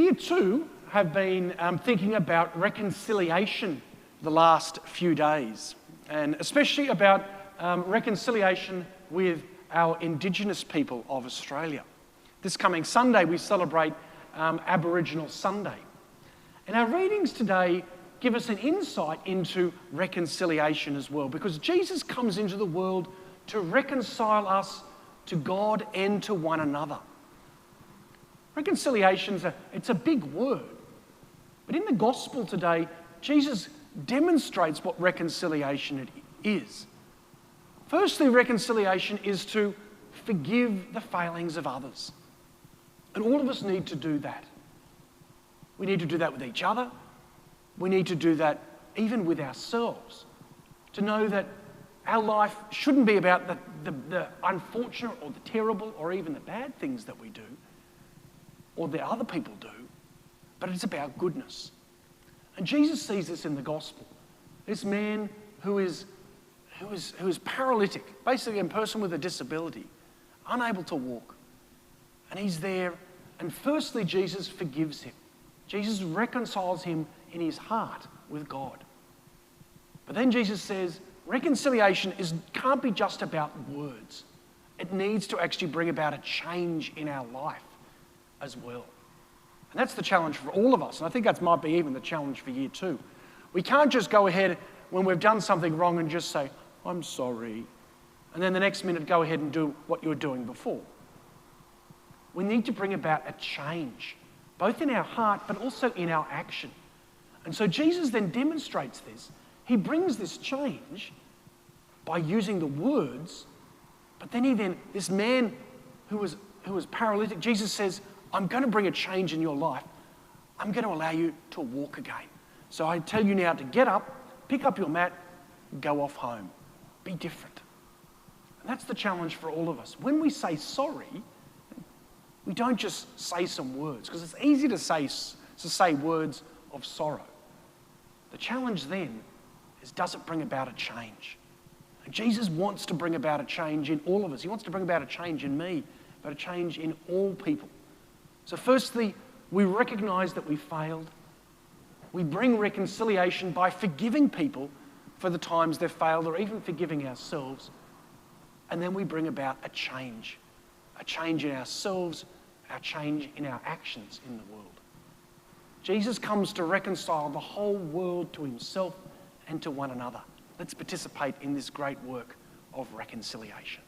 You too have been thinking about reconciliation the last few days, and especially about reconciliation with our Indigenous people of Australia. This coming Sunday we celebrate Aboriginal Sunday. And our readings today give us an insight into reconciliation as well, because Jesus comes into the world to reconcile us to God and to one another. Reconciliation, it's a big word. But in the gospel today, Jesus demonstrates what reconciliation is. Firstly, reconciliation is to forgive the failings of others. And all of us need to do that. We need to do that with each other. We need to do that even with ourselves. To know that our life shouldn't be about the unfortunate or the terrible or even the bad things that we do or that other people do, but it's about goodness. And Jesus sees this in the gospel. This man who is paralytic, basically a person with a disability, unable to walk. And he's there, and firstly, Jesus forgives him. Jesus reconciles him in his heart with God. But then Jesus says, reconciliation can't be just about words. It needs to actually bring about a change in our life as well. And that's the challenge for all of us. And I think that might be even the challenge for year 2. We can't just go ahead when we've done something wrong and just say, I'm sorry. And then the next minute go ahead and do what you were doing before. We need to bring about a change, both in our heart but also in our action. And so Jesus then demonstrates this. He brings this change by using the words, but then this man who was paralytic, Jesus says, I'm going to bring a change in your life. I'm going to allow you to walk again. So I tell you now to get up, pick up your mat, go off home. Be different. And that's the challenge for all of us. When we say sorry, we don't just say some words, because it's easy to say words of sorrow. The challenge then is, does it bring about a change? And Jesus wants to bring about a change in all of us. He wants to bring about a change in me, but a change in all people. So firstly, we recognise that we failed. We bring reconciliation by forgiving people for the times they've failed, or even forgiving ourselves. And then we bring about a change in ourselves, a change in our actions in the world. Jesus comes to reconcile the whole world to himself and to one another. Let's participate in this great work of reconciliation.